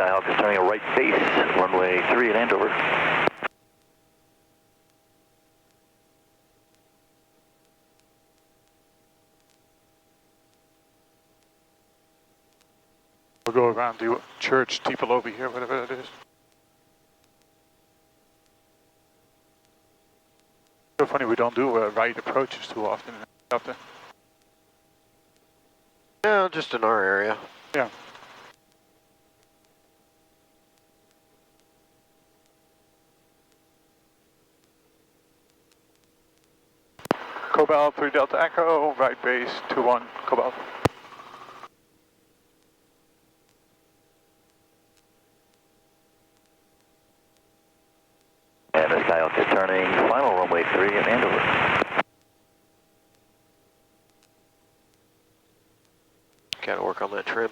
Skyhawk is turning a right base, runway 3 at Andover. We'll go around the church steeple over here, whatever that is. So funny we don't do right approaches too often up there. Yeah, just in our area. Yeah. Cobalt 3 Delta Echo, right base 21 Cobalt. And the Skyhawk is turning final runway 3 at Andover. Gotta work on that trim.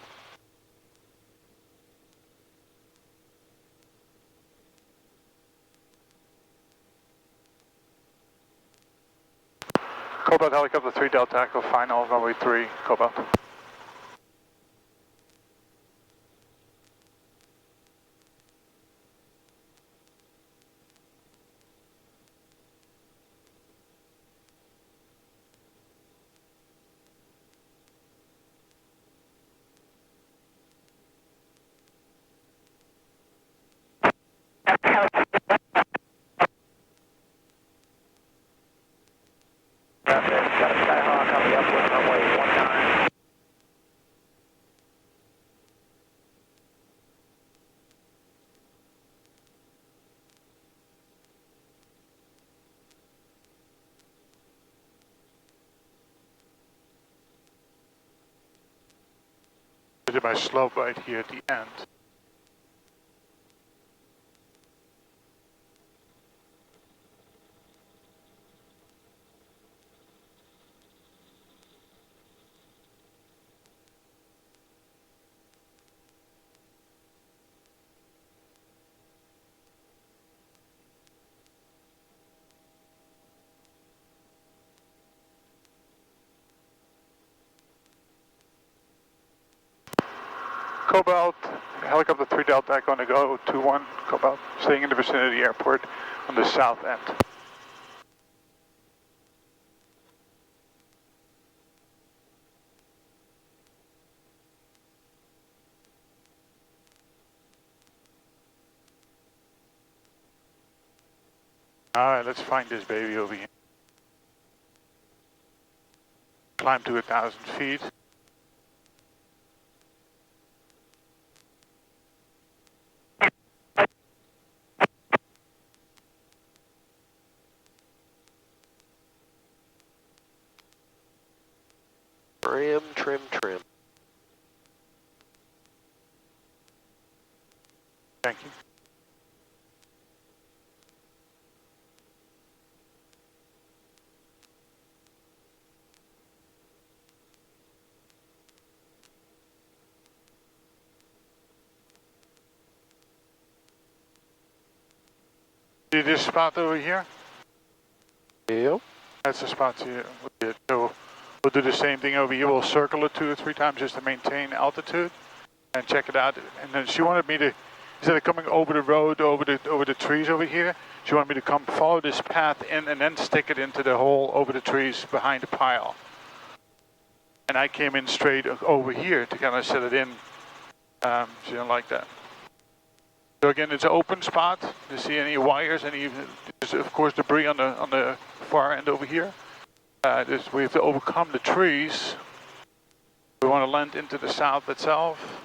Cobalt helicopter 3 Delta Echo, final runway 3 Cobalt. I did my slope right here at the end. Cobalt, helicopter 3 Delta Echo on the go, 21 Cobalt, staying in the vicinity of the airport on the south end. Alright, let's find this baby over here. Climb to 1,000 feet. Trim, trim, trim. Thank you. See this spot over here? Yep. That's the spot here. So we'll do the same thing over here. We'll circle it 2 or 3 times just to maintain altitude and check it out. And then she wanted me to, instead of coming over the road, over the trees over here, she wanted me to come follow this path in and then stick it into the hole over the trees behind the pile. And I came in straight over here to kind of set it in. She didn't like that. So again, it's an open spot. Do you see any wires? There's of course debris on the far end over here. We have to overcome the trees. We want to land into the south itself.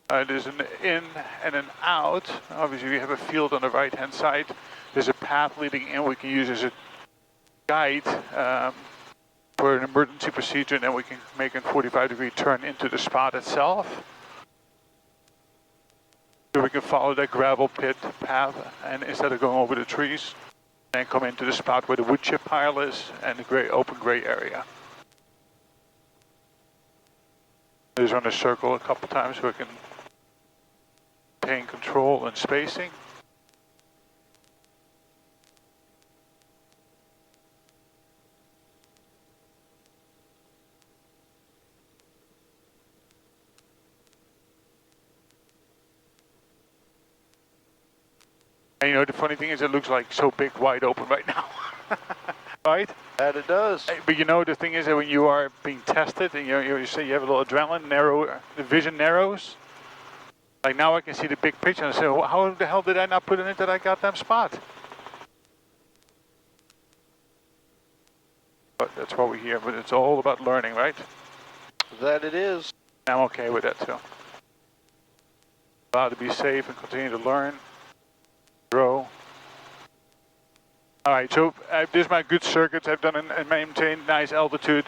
There's an in and an out. Obviously, we have a field on the right-hand side. There's a path leading in we can use as a guide for an emergency procedure, and then we can make a 45-degree turn into the spot itself. So we can follow that gravel pit path, and instead of going over the trees, then come into the spot where the wood chip pile is and the open gray area. I just want to circle a couple times so we can maintain control and spacing. you know, the funny thing is it looks like so big, wide open right now. Right? That it does. But you know, the thing is that when you are being tested, and you say you have a little adrenaline, the vision narrows. Like now I can see the big picture and I say, well, how the hell did I not put it into that goddamn spot? But that's what we hear, but it's all about learning, right? That it is. I'm okay with that too. Allowed to be safe and continue to learn, grow. All right, so this is my good circuits. I've done and maintained nice altitude.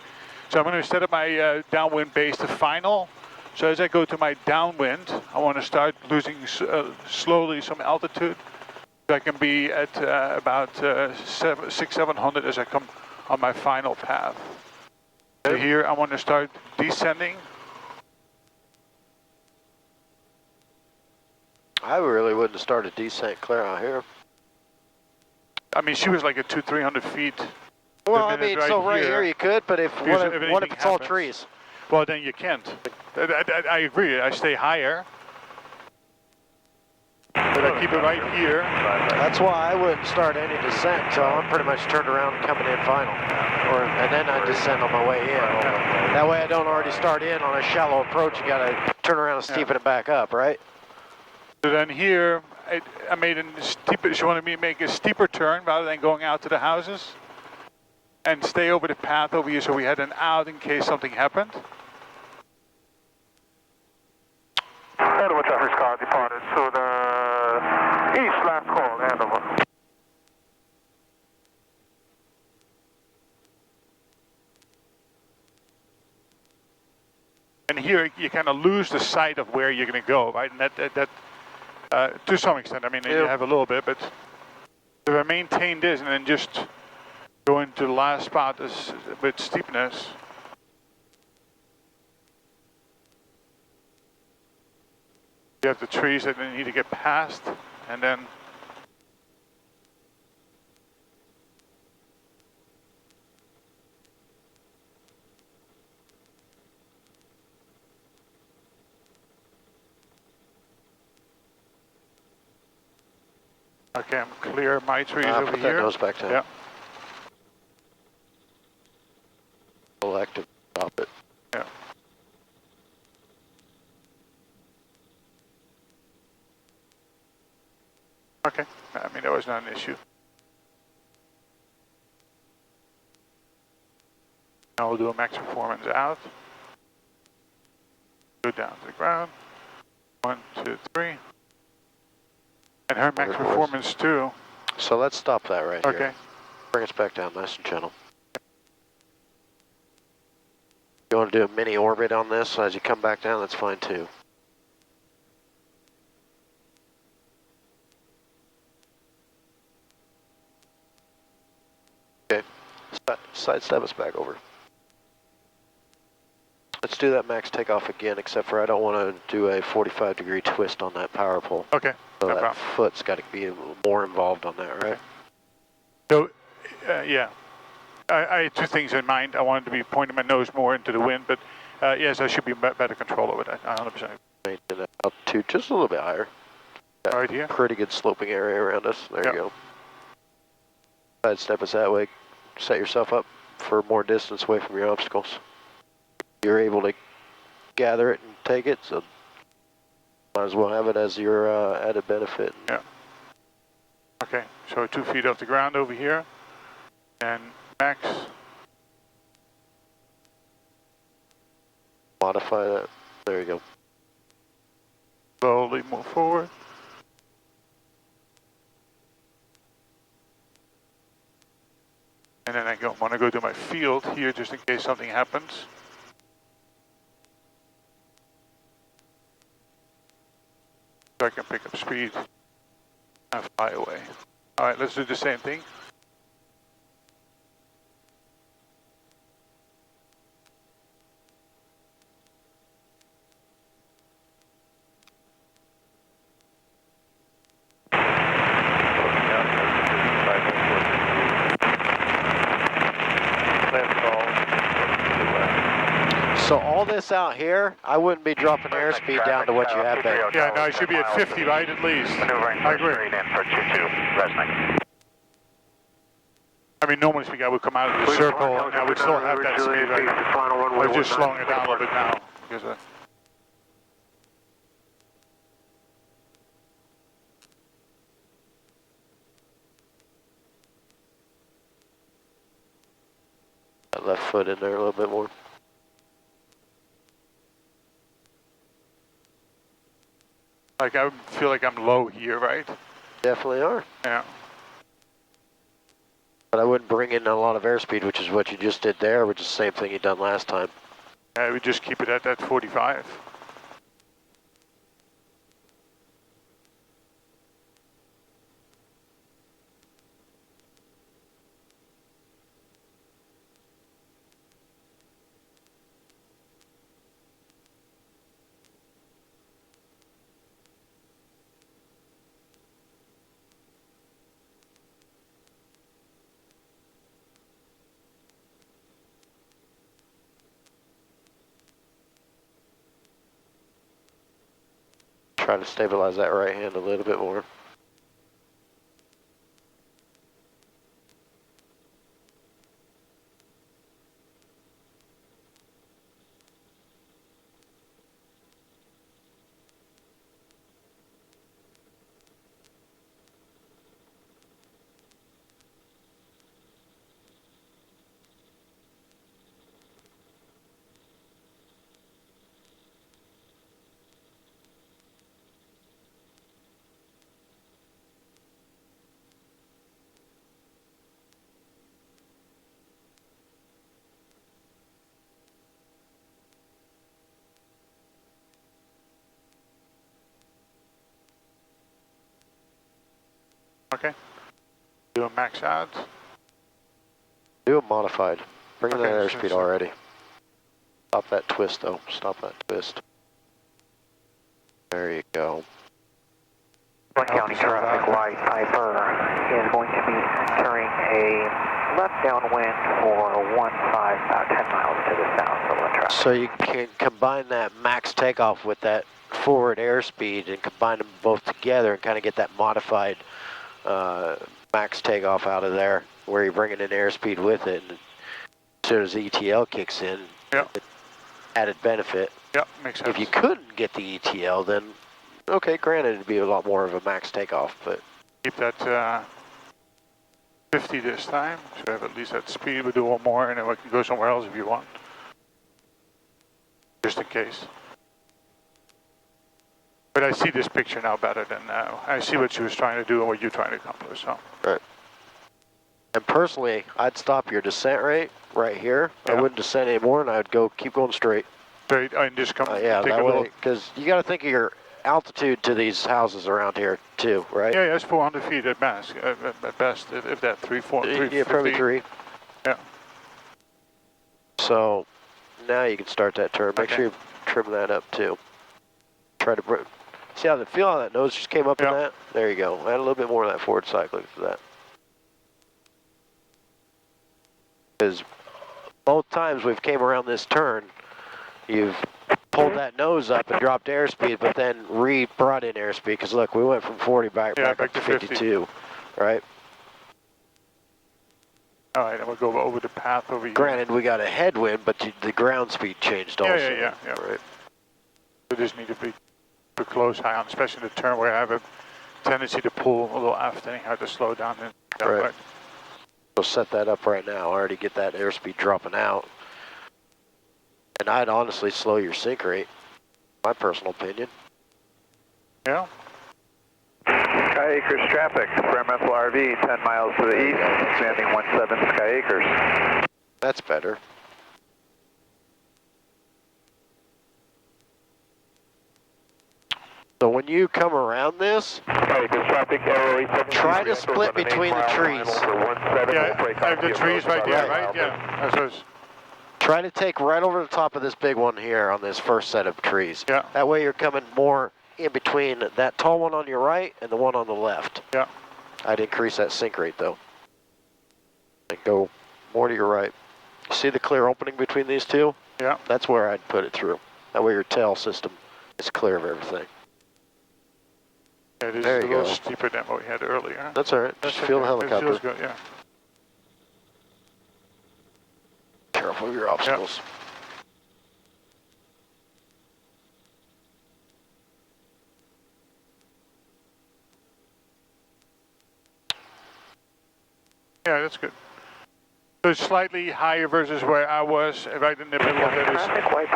So I'm going to set up my downwind base to final. So as I go to my downwind, I want to start losing slowly some altitude. So I can be at about 700 as I come on my final path. So here I want to start descending. I really wouldn't start a descent clear out here. I mean, she was like at 200-300 feet. Well, I mean, so right here you could, but what if it's all trees? Well, then you can't. I agree. I stay higher. But I keep it right here. That's why I wouldn't start any descent until I'm pretty much turned around and coming in final. And then I descend on my way in. That way I don't already start in on a shallow approach. You got to turn around and steepen it back up, right? So then here, I made a steeper, she wanted me to make a steeper turn rather than going out to the houses. And stay over the path over here so we had an out in case something happened. Andover traffic car departed to the east last call, Andover. And here you kind of lose the sight of where you're going to go, right? And that to some extent, I mean, you have a little bit, but if I maintain this and then just go into the last spot with steepness. You have the trees that need to get past, and then okay, I'm clear my trees over put here. that nose back down. Yeah. Active, drop it. Yeah. Okay, I mean, that was not an issue. Now we'll do a max performance out. Go down to the ground. 1, 2, 3. And her max performance too. So let's stop that right here. Okay. Bring us back down nice and gentle. You want to do a mini orbit on this so as you come back down, that's fine too. Okay, sidestep us back over. Let's do that max takeoff again, except for I don't want to do a 45-degree twist on that power pole. Okay, So no that problem. foot's got to be a little more involved on that, right? So, yeah. I had two things in mind. I wanted to be pointing my nose more into the wind, but yes, I should be better control over that, 100%. Maintain that altitude just a little bit higher. Got Right here? pretty good sloping area around us. There Yep. you go. Sidestep us that way. Set yourself up for more distance away from your obstacles. You're able to gather it and take it, so might as well have it as your added benefit. Yeah. Okay, so 2 feet off the ground over here, and max. Modify that. There you go. Slowly move forward. And then I want to go to my field here just in case something happens. So I can pick up speed and fly away. All right, let's do the same thing. So all this out here, I wouldn't be dropping airspeed down to what you have there. Yeah, no, it should be at 50, right, at least. Maneuvering I for agree. straight in for 22, resting. I mean, normally speaking, I would come out of the circle and I would still have that speed, right? I was just slowing it down a little bit now. Because, That left foot in there a little bit more. like, I feel like I'm low here, right? Definitely are. Yeah. But I wouldn't bring in a lot of airspeed, which is what you just did there, which is the same thing you done last time. I would just keep it at that 45. Try to stabilize that right hand a little bit more. Okay. Do a max out. Do a modified. Bring in that Okay, airspeed so- already. Stop that twist though. Stop that twist. There you go. One County traffic light, Piper is going to be entering a left downwind for 15, about 10 miles to the south of the traffic. So you can combine that max takeoff with that forward airspeed and combine them both together and kind of get that modified max takeoff out of there, where you're bringing in airspeed with it. And as soon as the ETL kicks in, Yeah. added benefit. Yeah, makes sense. If you couldn't get the ETL, then okay, granted, it'd be a lot more of a max takeoff, but Keep that 50 this time, so have at least that speed. We'll do one more and then we can go somewhere else if you want. Just in case. But I see this picture now better than I see what she was trying to do and what you're trying to accomplish. So. right. And personally, I'd stop your descent rate right here. Yeah. I wouldn't descend anymore, and I'd go keep going straight. Straight and just come Yeah, take that a way, little. because you got to think of your altitude to these houses around here too, right? Yeah, it's 400 feet at best. At best, if that 350. Yeah, probably 3. Yeah. So now you can start that turn. Make Okay. sure you trim that up too. Try to see how feel how that nose just came up in Yeah. that. There you go. Add a little bit more of that forward cycling to that. Because both times we've came around this turn, you've pulled that nose up and dropped airspeed, but then brought in airspeed. Because look, we went from 40 back up to 52, right? All right, and we'll go over the path over here. Granted, we got a headwind, but the ground speed changed also. Yeah. Right. We just need to be too close high on, especially in the turn where I have a tendency to pull a little aft anyhow to slow down in that Right. way. So set that up right now. Already get that airspeed dropping out. And I'd honestly slow your sink rate, my personal opinion. Yeah. Sky Acres traffic, experimental RV, 10 miles to the east, landing 17 Sky Acres. That's better. So when you come around this, Sky Acres traffic, try to split between the trees. Yeah, I have the trees right there, right? Yeah. That's what it's- Try to take right over the top of this big one here on this first set of trees. Yeah. That way you're coming more in between that tall one on your right and the one on the left. Yeah. I'd increase that sink rate though. And go more to your right. See the clear opening between these two? Yeah. That's where I'd put it through. That way your tail system is clear of everything. It is There a you little go. steeper than what we had earlier. That's all right. That's Just feel the okay. It helicopter. feels good, yeah. Careful of your obstacles. Yeah, that's good. So it's slightly higher versus where I was right in the middle of it. Is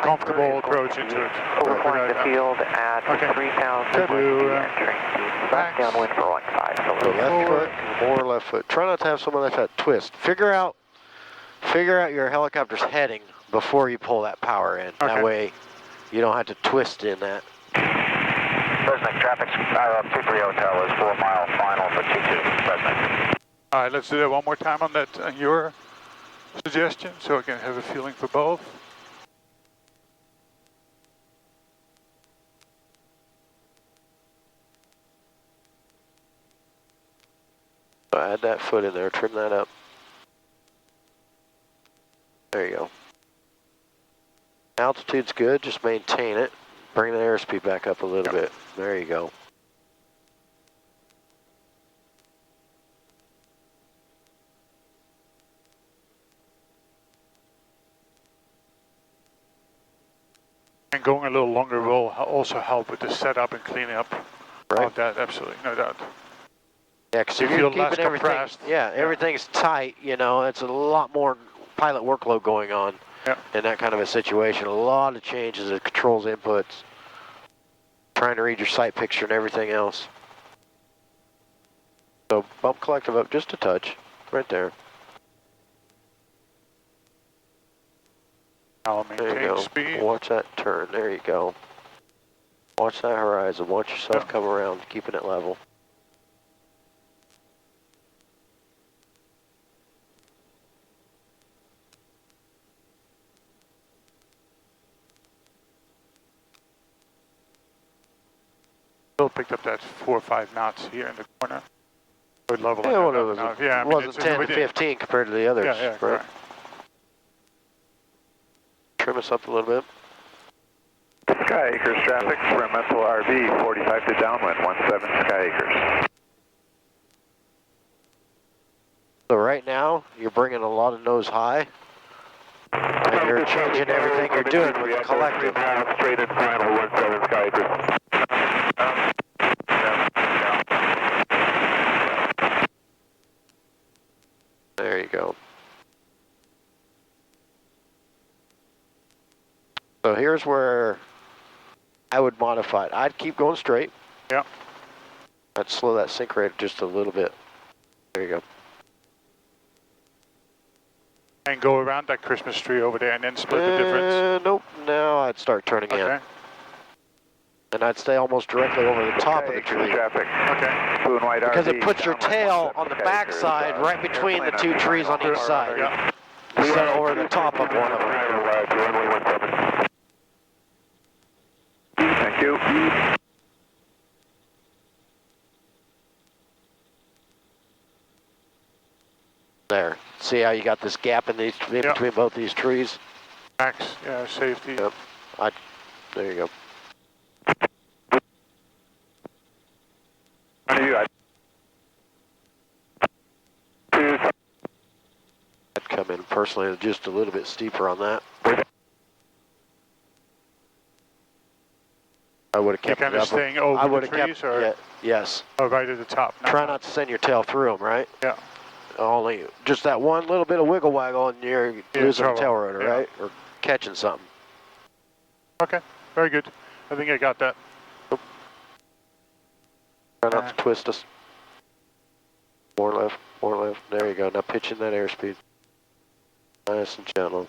comfortable approach into it. Overflying the field at 3,000, Could do, entering the left downwind for 15. So left foot, more left foot. Try not to have someone left foot twist. Figure out your helicopter's heading before you pull that power in. That way you don't have to twist in that. Cessna, traffic 230 Hotel is 4 mile final for 22, Cessna. All right, let's do that one more time on that, on your suggestion, so I can have a feeling for both. So add that foot in there, trim that up. There you go. Altitude's good, just maintain it. Bring the airspeed back up a little bit. There you go. And going a little longer will also help with the setup and cleaning up of that, absolutely, no doubt. Yeah, because You if you're feel keeping less everything, compressed. everything's tight, you know, it's a lot more pilot workload going on in that kind of a situation. A lot of changes, it controls inputs, trying to read your sight picture and everything else. So bump collective up just a touch, right there. I'll There you maintain go. speed. Watch that turn, there you go. Watch that horizon, watch yourself come around, keeping it level. Still picked up that 4 or 5 knots here in the corner. Good level. Yeah, well, it wasn't 10 to 15 compared to the others, right? Correct. Trim us up a little bit. Sky Acres traffic, experimental RV, 45 to downwind, 17 Sky Acres. So right now, you're bringing a lot of nose high, and you're changing everything you're doing with the collective. Straight in final, 17 Sky Acres. There you go. So here's where I would modify it. I'd keep going straight. Yeah. I'd slow that sync rate just a little bit. There you go. And go around that Christmas tree over there and then split the difference. Nope. Now I'd start turning in. And I'd stay almost directly over the top of the tree. Traffic. Blue and white Because RV, it puts your tail on the back side, right between the two trees on each side. Yeah. Instead of over the top of one of them. Thank you. There. See how you got this gap in between both these trees? Max, safety. Yep. There you go. I'd come in personally just a little bit steeper on that. I would have kept kind it of up. staying over I would the have trees, kept, or yes. oh, right at the top. Try not to send your tail through them, right? Yeah. Only just that one little bit of wiggle waggle and you're losing the tail rotor, right? Or catching something. Okay, very good. I think I got that. Try not to twist us. More left, more left. There you go. Now pitch in that airspeed. Nice and gentle.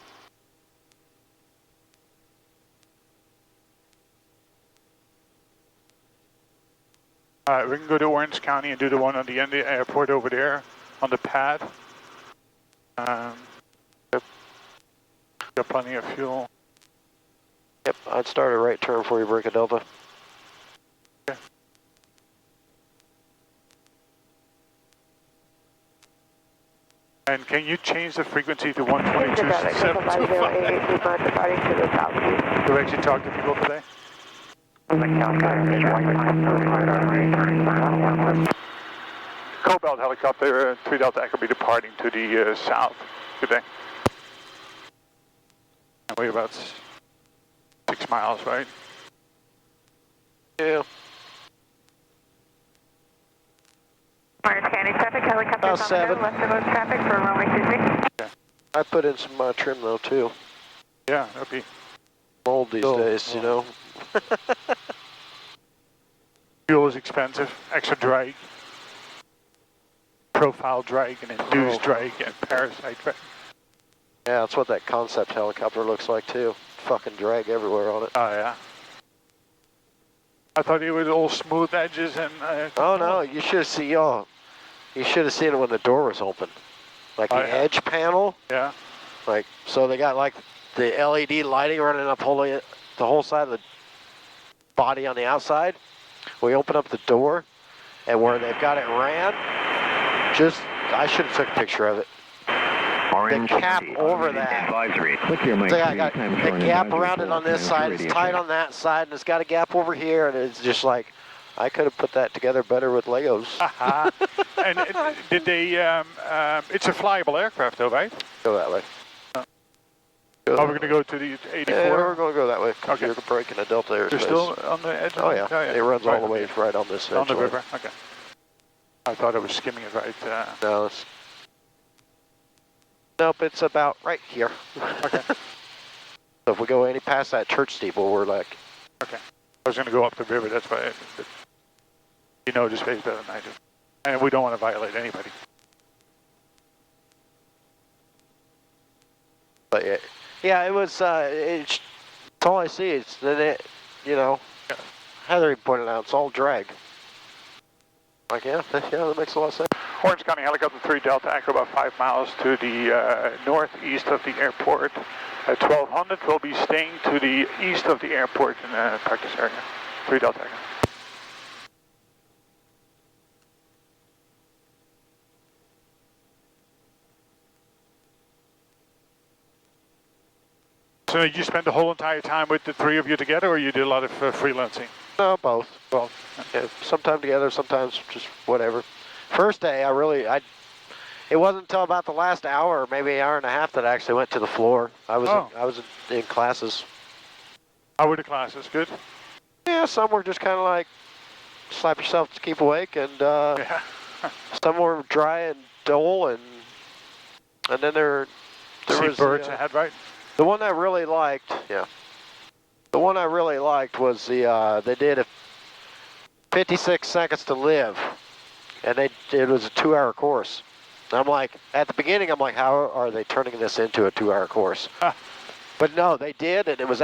All right, we can go to Orange County and do the one on the end of the airport over there on the pad. Got plenty of fuel. Yep, I'd start a right turn before you break a delta. Okay. And can you change the frequency to Change the direction to 5088, Lima, departing to the southeast. Do we actually talk to people today? Cobalt helicopter 3 Delta Echo be departing to the south today. And we're about 6 miles, right? Yeah. Orange County traffic, helicopters About on the 7. go, left of us traffic for runway 23. Okay. I put in some trim though too. Yeah, that'd be Old these days, you know. fuel is expensive, extra drag, profile drag, and induced drag, and parasite drag. Yeah, that's what that concept helicopter looks like too. Fucking drag everywhere on it. Oh yeah. I thought it was all smooth edges and. Oh no, you should have seen you should have seen it when the door was open, like the edge panel. Yeah. Like so, they got like the LED lighting running up the whole side of the body on the outside. We open up the door, and where they've got it ran, I should have took a picture of it. Orange the cap County, over that. Advisory. Click your mic. So I got the gap around it on this side, it's tight on that side, and it's got a gap over here, and it's just like, I could have put that together better with Legos. And did they, it's a flyable aircraft though, right? Go that way. We're going to go to the 84? Yeah, we're going to go that way. Okay. You're breaking a Delta airspace. They're still on the edge? Oh yeah. It runs all the way right on this edge. On the river, okay. I thought I was skimming it right. No, it's... Nope, it's about right here. Okay. So if we go any past that church steeple, we're like... Okay. I was going to go up the river, that's why you know the space better than I do. And we don't want to violate anybody. But yeah, it was, it's all I see. It's, you know, Heather pointed out, it's all drag. Like, yeah, that makes a lot of sense. Orange County Helicopter 3 Delta Echo about 5 miles to the northeast of the airport. At 1200, we'll be staying to the east of the airport in the practice area. 3 Delta Echo. So you spent the whole entire time with the three of you together, or you did a lot of freelancing? No, both. Both. Yeah, sometimes together, sometimes just whatever. First day, it wasn't until about the last hour, or maybe an hour and a half, that I actually went to the floor. I was in classes. How were the classes? Good? Yeah, some were just kind of like slap yourself to keep awake, and Yeah. some were dry and dull, and then there See was birds ahead, right? the one I really liked. Yeah, the one I really liked was they did a 56 seconds to live, and it was a 2-hour course. And I'm like, at the beginning, I'm like, how are they turning this into a 2-hour course? But no, they did, and it was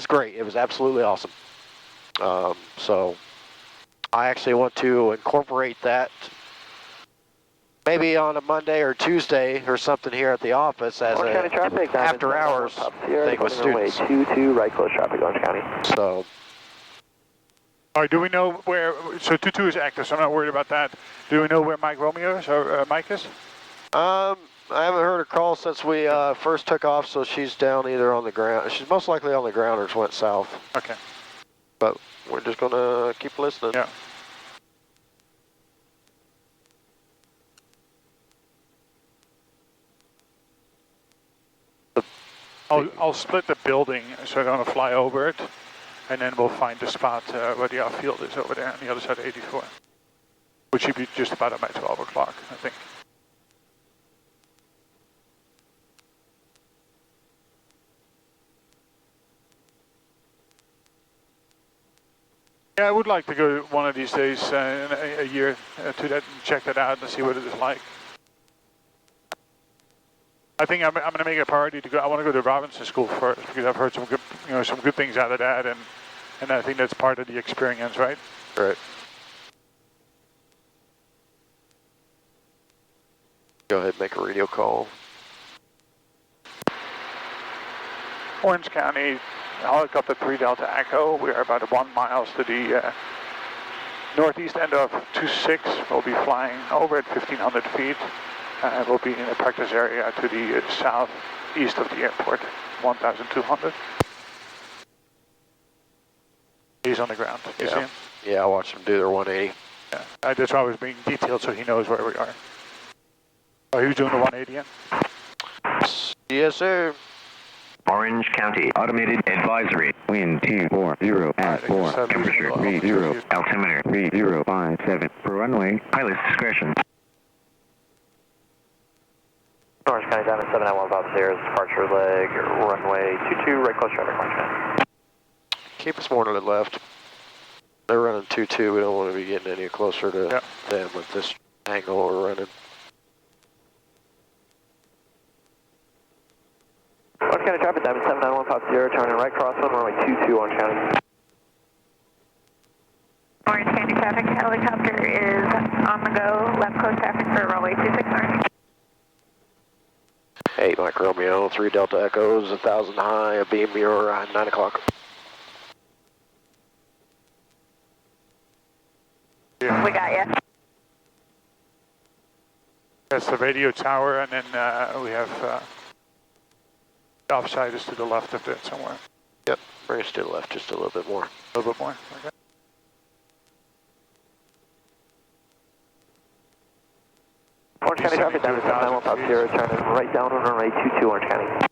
great. It was absolutely awesome. So I actually want to incorporate that maybe on a Monday or Tuesday or something here at the office as Orange County traffic, after hours thing with students. 22, right close traffic, Orange County. So. All right, do we know where, so 22 is active, so I'm not worried about that. Do we know where Mike Romeo is, or Mike is? I haven't heard her call since we first took off, so she's down either on the ground. She's most likely on the ground or went south. Okay. But we're just going to keep listening. Yeah. I'll split the building so I don't want to fly over it, and then we'll find the spot where the outfield is over there on the other side of 84, which should be just about at my 12 o'clock, I think. Yeah, I would like to go one of these days in a year to that and check that out and see what it is like. I think I'm going to make it a priority to go. I want to go to Robinson School first because I've heard some good, some good things out of that, and I think that's part of the experience, right? Right. Go ahead and make a radio call. Orange County, helicopter 3 Delta Echo. We are about 1 mile to the northeast end of 26. We'll be flying over at 1,500 feet. We'll be in a practice area to the southeast of the airport, 1,200. He's on the ground. You see him? Yeah, I watched them do their 180. Yeah, that's why I was being detailed so he knows where we are. Oh, he was doing the 180 in? Yes, sir. Orange County Automated Advisory. Wind 240 at 4. Temperature 30. Altimeter 3057. For runway, pilot's discretion. Orange County Diamond 791 Bob Sayers, departure leg, runway 22, right close traffic, Orange County. Keep us more to the left. They're running 2-2. We don't want to be getting any closer to them with this angle we're running. Orange County traffic, Diamond 791 Pop 0, turning right crosswind, runway 22, Orange County. Orange County traffic, helicopter is on the go, left coast traffic for runway 26 Orange. 8 Mike Romeo, 3 Delta Echoes, 1,000 high, a beam mirror, 9 o'clock. We got you. That's the radio tower, and then we have offside is to the left of that somewhere. Yep, bring us to the left just a little bit more. A little bit more, okay. Orange County traffic, Diamond 791 Pop 0, turning right down on runway 22, Orange County.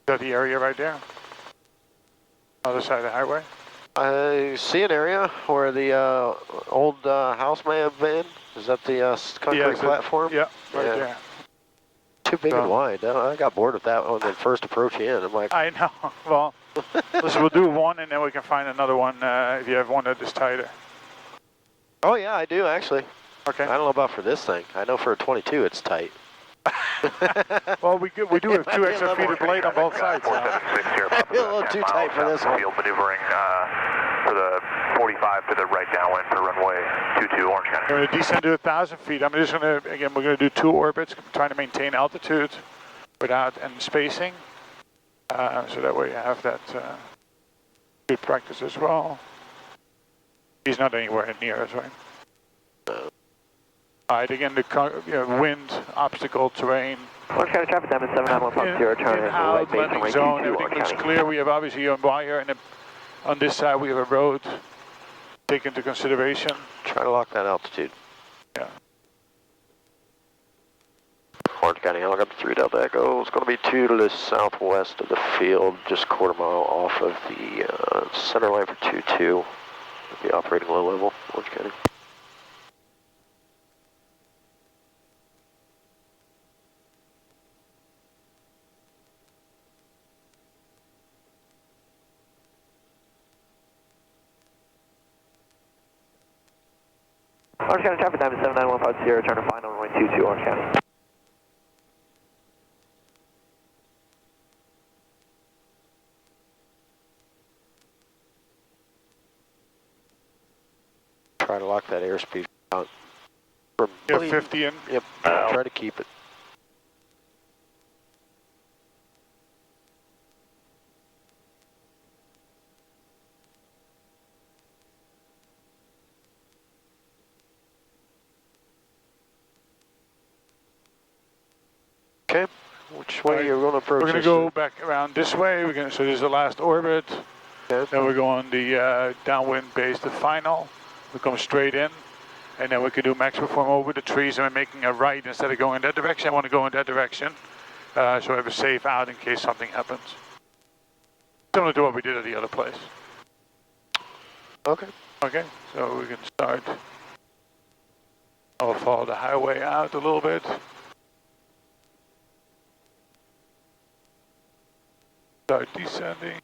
Is that the area right there? Other side of the highway? I see an area where the old house may have been. Is that the concrete platform? Yeah, right there. Too big and wide. I got bored with that one when first approach in. I'm like, I know. Well, listen, we'll do one and then we can find another one if you have one that is tighter. oh yeah, I do actually. Okay. I don't know about for this thing. I know for a 22 it's tight. Well, we do have 2 extra feet of blade on both sides. I feel a little too tight for this one. Field maneuvering for the 45 to the right downwind for runway 22 Orange County. We're going to descend to 1,000 feet. I'm just going to, again, we're going to do 2 orbits, trying to maintain altitude without and spacing. So that way you have that good practice as well. He's not anywhere near us, right? All right, again, the wind, obstacle, terrain. Orange County traffic, Diamond 791 Pop 0, turning right base landing runway zone, 22, everything Orange looks County. clear. We have obviously a wire, and on this side we have a road. Take into consideration. Try to lock that altitude. Yeah. Orange County helicopter 3 Delta Echo. It's going to be 2 to the southwest of the field, just quarter mile off of the center line for 22. We'll be operating low level, Orange County. Orange County traffic, Diamond 791 Pop 0, turning final runway 22, Orange County. Try to lock that airspeed out. From Yeah, 50 in. Yep, try to keep it. Okay, which way you're going to approach We're going to this? go back around this way. So this is the last orbit. Okay. Then we're going the downwind base to final. We come straight in. And then we can do max perform over the trees and we're making a right instead of going in that direction. I want to go in that direction. So I have a safe out in case something happens. Similar to what we did at the other place. Okay. Okay, so we can start. I'll follow the highway out a little bit. Start descending.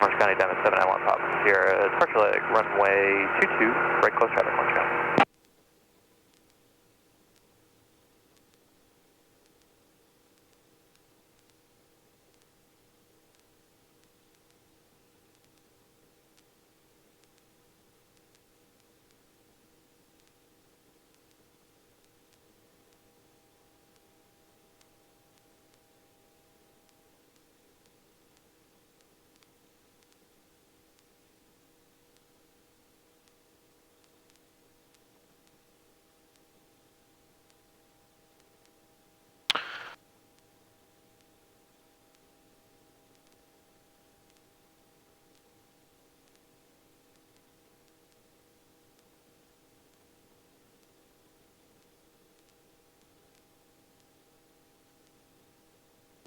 Orange County, Diamond 791 Pop Sierra, departure leg, runway 22, right close traffic, Orange County.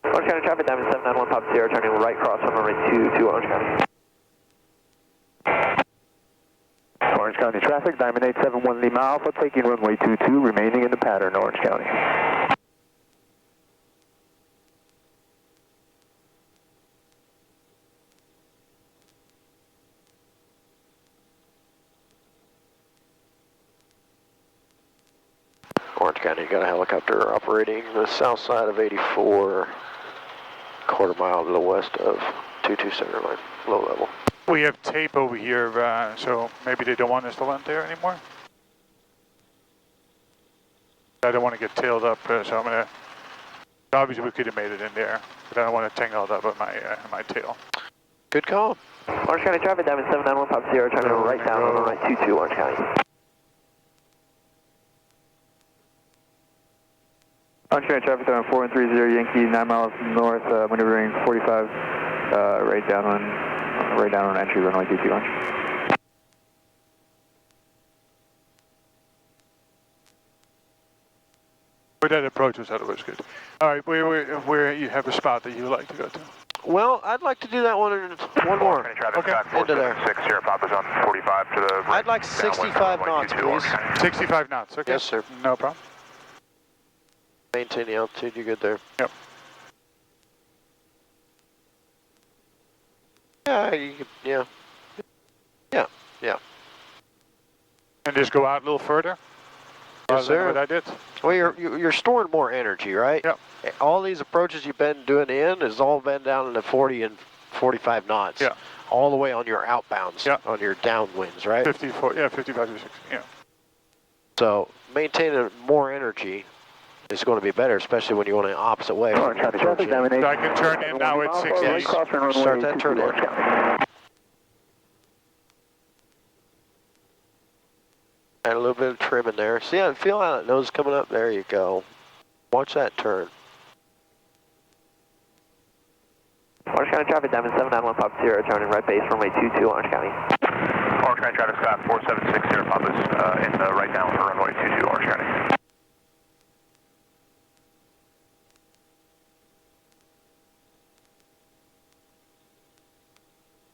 Orange County traffic, Diamond 791 Pop Sierra, turning right cross on runway 22, Orange County. Orange County traffic, Diamond 871 Lima Alpha, taking runway 22, remaining in the pattern, Orange County. Orange County, you got a helicopter operating the south side of 84, quarter mile to the west of 22 center line, low level. We have tape over here, so maybe they don't want us to land there anymore. I don't want to get tailed up, so I'm gonna. Obviously, we could have made it in there, but I don't want to tangled up with my tail. Good call. Orange County traffic, Diamond 791 Pop Sierra, turning right down on runway 22, Orange County. Orange County traffic, Diamond 4130 Yankee, 9 miles north, maneuvering 45, right down on entry, runway 22, Orange. But that approach was otherwise good. All right, where you have a spot that you would like to go to? Well, I'd like to do that one more. Traffic, Okay. Into there. 476, Sierra Papa's on 45 to the right. I'd like 65 knots, please. 65 knots, okay? Yes, sir. No problem. Maintain the altitude, you good there? Yep. Yeah, yeah. And just go out a little further? Yes, sir. What I did. Well, you're storing more energy, right? Yep. All these approaches you've been doing has all been down in the 40 and 45 knots. Yeah. All the way on your outbounds, Yeah. on your downwinds, right? 54, yeah, 55 to 60, yeah. So maintaining more energy is going to be better, especially when you want an opposite way. Orange County traffic, Diamond 8. So I can turn in now at 60. Right crossing runway Start that 22, turn in. Orange County. Add a little bit of trim in there. See how feel how that nose coming up? There you go. Watch that turn. Orange County traffic, Diamond 791 Pop Sierra, turning right base, runway 22, Orange County. Orange County traffic, Scott 476, Sierra Papa's in the right down for runway 22, Orange County.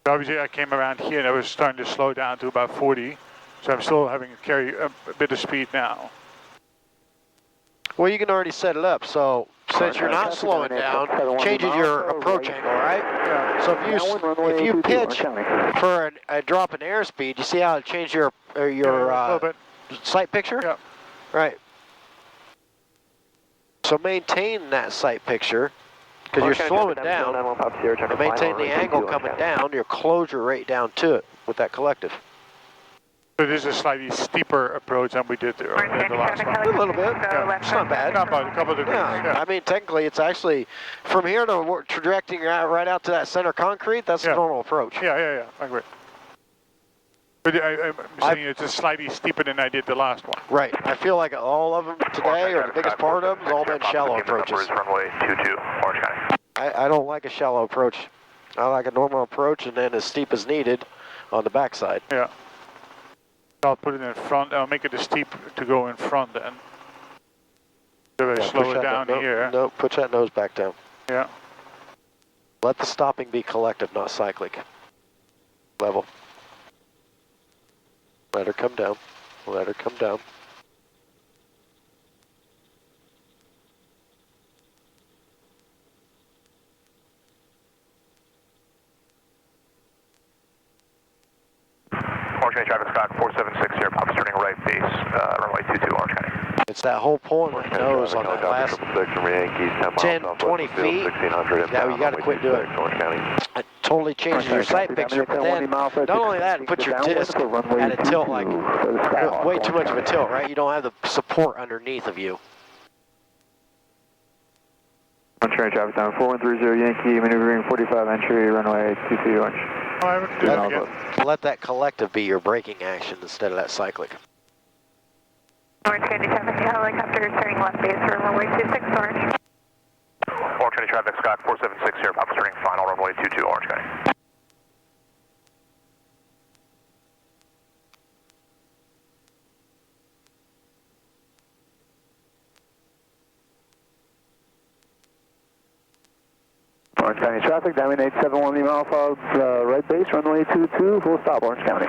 Obviously, I came around here and I was starting to slow down to about 40. So I'm still having to carry a bit of speed now. Well, you can already set it up. So since you're not slowing down, changes your approach angle, right? Yeah. So if you pitch for a drop in airspeed, you see how it changed your A little bit. sight picture? Yeah. Right. So maintain that sight picture because you're slowing down. And maintain the angle coming down, your closure rate down to it with that collective. So this is a slightly steeper approach than we did the last one. A little bit. Yeah, it's not bad. Not about a couple of degrees. Yeah. I mean, technically, it's actually from here to trajecting right out to that center concrete. That's Yeah. a normal approach. Yeah. I agree. But I'm saying it's just slightly steeper than I did the last one. Right. I feel like all of them today, or the biggest part of them, has all been shallow approaches. Runway 22, Orange County. I don't like a shallow approach. I like a normal approach and then as steep as needed on the backside. Yeah. I'll put it in front. I'll make it as steep to go in front then. So I slow it down here. No, push that nose back down. Yeah. Let the stopping be collective, not cyclic. Level. Let her come down. Let her come down. County traffic, Scott 476 here, Pop's turning right base, runway 22, Orange County. It's that whole point of the nose on that last 10, 20 feet. Now you got to quit doing it. It totally changes your sight picture, but then not only that, it puts your disc at a tilt, like way too much of a tilt, right? You don't have the support underneath of you. Orange County traffic down 4130 Yankee, maneuvering 45 entry, runway 22 Orange. Oh, I haven't do that again. Let that collective be your braking action instead of that cyclic. Orange County traffic helicopter turning left base for runway 26 Orange. Orange County traffic, Scott 476 here, Pop's turning final, runway 22, Orange County. Orange County traffic, Diamond 871 Lima Alpha, right base, runway 22, full stop, Orange County.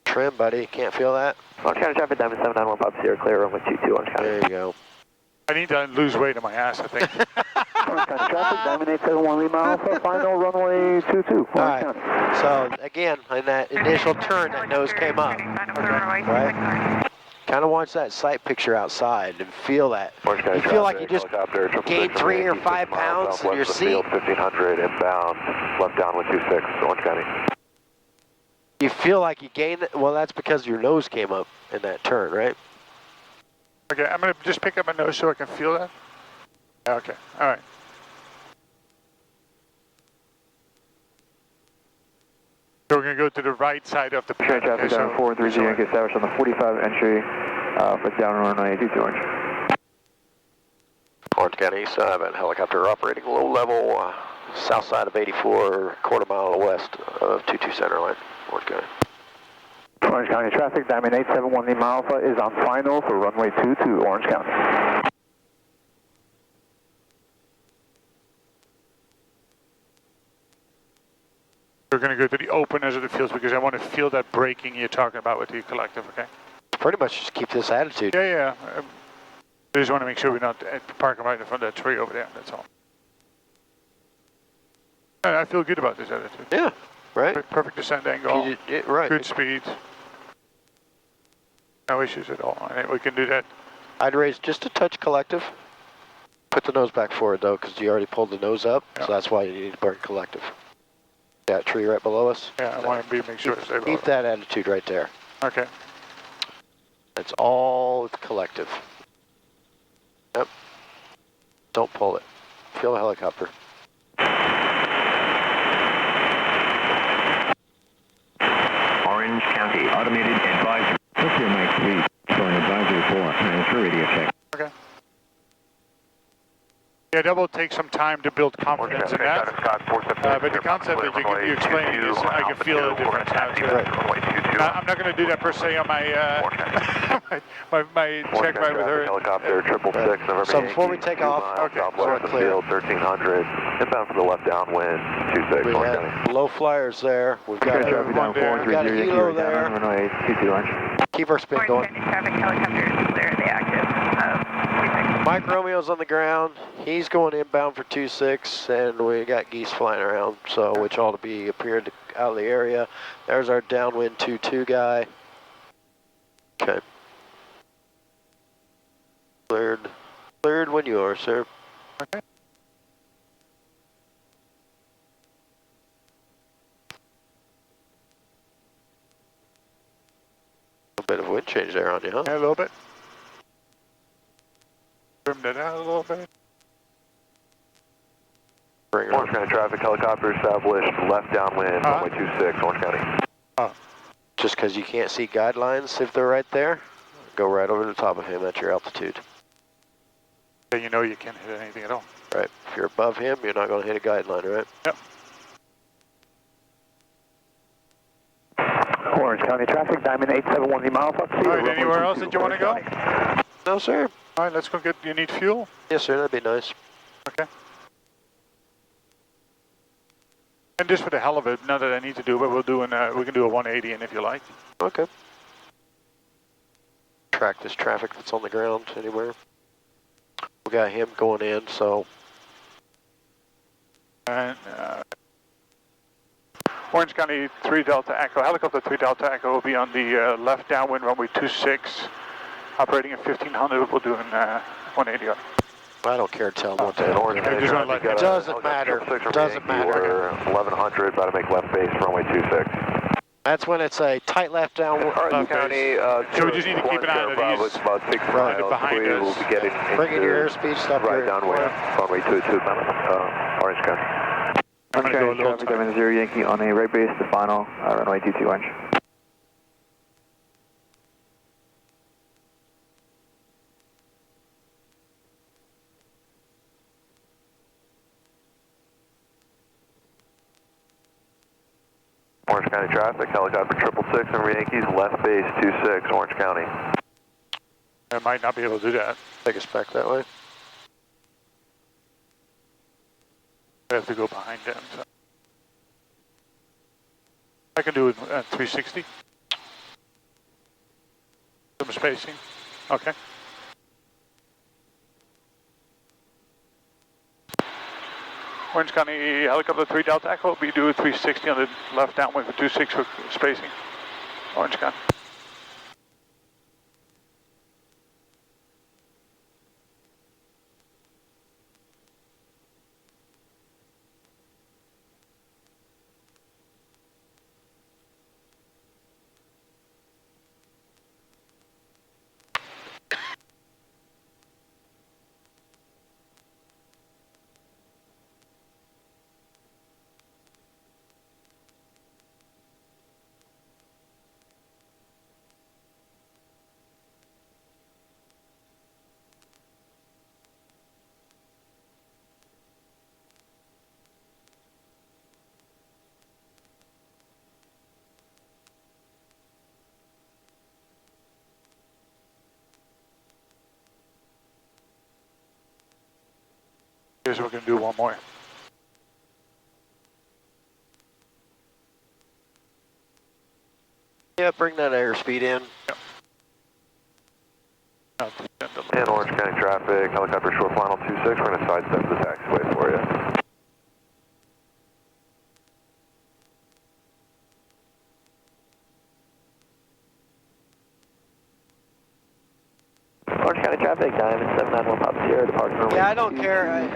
Trim, buddy. Can't feel that? Orange County traffic, Diamond 791 Pop Sierra, clear, runway 22, Orange County. There you go. I need to lose weight on my ass, I think. Orange County traffic, Diamond 871 Lima Alpha, final runway 22, Orange County. So again, in that initial turn, that nose came up. Right? Kind of watch that sight picture outside and feel that. You feel like you just gained 3 or 5 pounds in your seat. 1500 inbound, left downwind 26, Orange County. You feel like you gained it. Well, that's because your nose came up in that turn, right? Okay, I'm going to just pick up my nose so I can feel that. Okay, all right. So we're going to go to the right side of the County pad. traffic down 430 Yankee established on the 45 entry for down runway 22 Orange. Orange County, so I have a helicopter operating low level, south side of 84, quarter mile west of 22 center line, Orange County. Orange County traffic, Diamond 871 Lima Alpha is on final for runway 22, Orange County. We're going to go to the openers of the fields because I want to feel that braking you're talking about with the collective, okay? Pretty much just keep this attitude. Yeah. I just want to make sure we're not parking right in front of that tree over there, that's all. I feel good about this attitude. Yeah, right? Perfect descent angle, right. good speed. No issues at all. I think we can do that. I'd raise just a touch collective. Put the nose back forward though, because you already pulled the nose up, so that's why you need to burn collective. That tree right below us. Yeah, I want to make sure to stay below. Keep that attitude right there. Okay. That's all with collective. Yep. Don't pull it. Feel the helicopter. Orange County Automated Advisory. Tokyo Mike 3 for an advisory for transfer radio check. Okay. Yeah, that will take some time to build confidence in that. But the concept that you explained is I can feel the difference now too. I'm not going to do that per se on my my check ride with her. Helicopter 666. So before we take off, we're clear. 1300 inbound for the left downwind 26. We have low flyers there. We've got a helo there. Keep our spin going. Traffic helicopter is clear, the active. Mike Romeo's on the ground. He's going inbound for 26, and we got geese flying around, so which ought to be appeared out of the area. There's our downwind 22 guy. Okay. Cleared when you are, sir. Okay. A bit of wind change there on you, huh? Yeah, a little bit. Trimmed it out a little bit. Orange County traffic helicopter established left downwind, runway 26, Orange County. Just because you can't see guidelines, if they're right there, go right over the top of him at your altitude. Then you know you can't hit anything at all. Right. If you're above him, you're not going to hit a guideline, right? Yep. Orange County traffic, Diamond 871 Lima Alpha. All right, anywhere else that you want to go? No, sir. All right, let's go get, you need fuel? Yes, sir, that'd be nice. Okay. And just for the hell of it, not that I need to do, but we can do a 180 in if you like. Okay. Track this traffic that's on the ground anywhere. We got him going in, so. And Orange County 3 Delta Echo, helicopter 3 Delta Echo will be on the left downwind runway 26, operating at 1500. We'll do an 180. I don't care, tell them what to do. It doesn't matter. Doesn't matter. 1100, about to make left base, runway 26. That's when it's a tight left down. Orange County, so we just need to keep an eye on it. He's about 6 miles. behind us. We'll be getting Bring in your airspeed stuff right here. downwind, runway 22, Orange County. I'm going to go a little traffic 70 Yankee on a right base to final, runway 22 Orange. Orange County traffic, helicopter 666, number Yankees, left base 26, Orange County. I might not be able to do that. Take us back that way. I have to go behind them. So. I can do it at 360. Some spacing. Okay. Orange County helicopter 3 Delta Echo, we do a 360 on the left downwind for 26 for spacing. Orange County. Here's what we're going to do one more. Yeah, bring that airspeed in. Yep. And Orange County traffic, helicopter short final 26, we're going to sidestep the taxiway for you. Orange County traffic, Diamond 791 Pop Sierra, departing runway. Yeah, I don't care.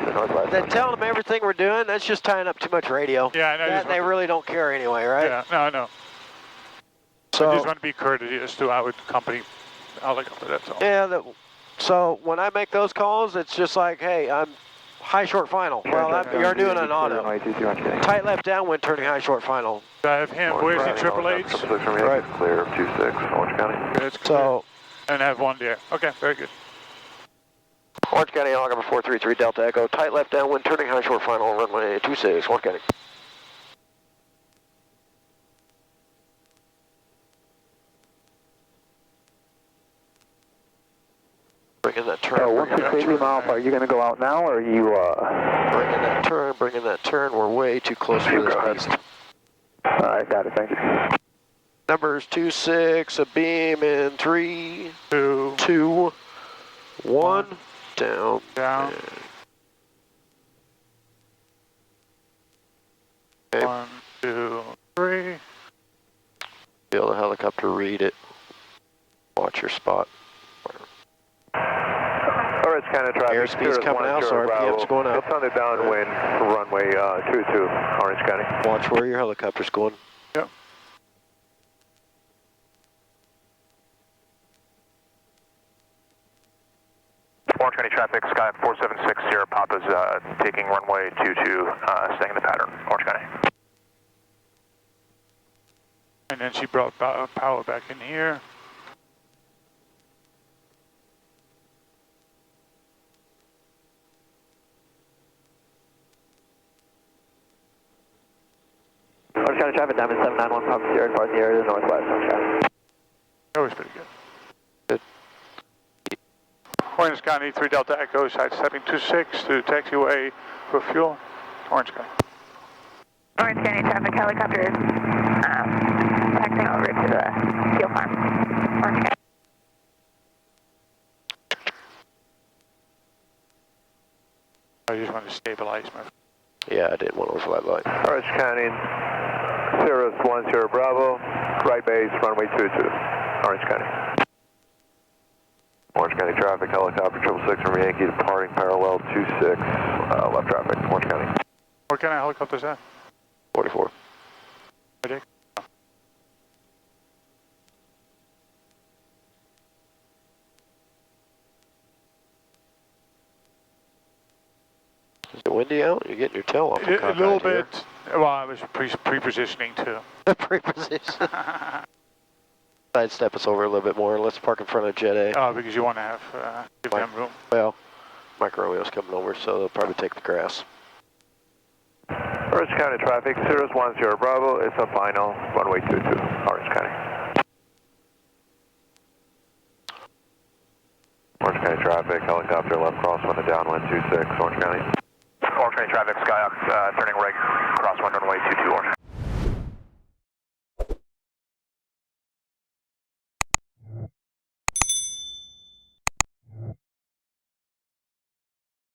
They're telling them everything we're doing, that's just tying up too much radio. Yeah, I know. They really don't care anyway, right? Yeah, no, I know. So, I just want to be courteous to our company helicopter, that's all. Yeah, so when I make those calls, it's just like, hey, I'm high short final. Well, you're doing an auto. Tight left downwind turning high short final. I have him, where's the triple H? Right. Clear of 26, Orange County. It's clear. So, and I have one there. Okay, very good. Orange County helicopter 433 Delta Echo, tight left downwind turning high short final, runway 26, Orange County. Bring in that turn. What's the safety mile? Are you going to go out now, or are you? Bring in that turn. We're way too close for this beast. All right, got it. Thank you. Numbers 26, a beam in 3, 2, 2, 1, down. Down. Okay. 1, 2, 3. Feel the helicopter read it. Watch your spot. Orange County traffic. Airspeed's coming out, so RPM's going up. It's on the downwind, runway 22, Orange County. Watch where your helicopter's going. Yep. Orange County traffic, Sky 4760, Papa's taking runway 22, staying in the pattern, Orange County. And then she brought power back in here. Orange County traffic, Diamond 791 Pop Sierra, depart the area to the northwest, Orange County. That was pretty good. Orange County 3 Delta Echo, sidestepping 26 to taxiway for fuel. Orange County. Orange County traffic helicopter is taxiing over to the steel farm. Orange County. I just want to stabilize my. Yeah, I didn't want to fly light. Orange County, Cirrus 10 Bravo, right base, runway 22, Orange County. Orange County traffic, helicopter 666 from Yankee departing parallel 26, left traffic, Orange County. What kind of helicopter is that? 44. Ready? Is it windy out? You're getting your tail off. A little bit. Well, I was pre-positioning too. Pre-position. Side step us over a little bit more. Let's park in front of Jet A. Oh, because you want to have give them room. Well, Mike Romeo's coming over, so they'll probably take the grass. Orange County traffic, Cirrus 10 Bravo, it's a final, runway 22, Orange County. Orange County traffic, helicopter left crosswind downwind 26, Orange County. Orange County traffic, Skyhawk turning right, crosswind runway 22,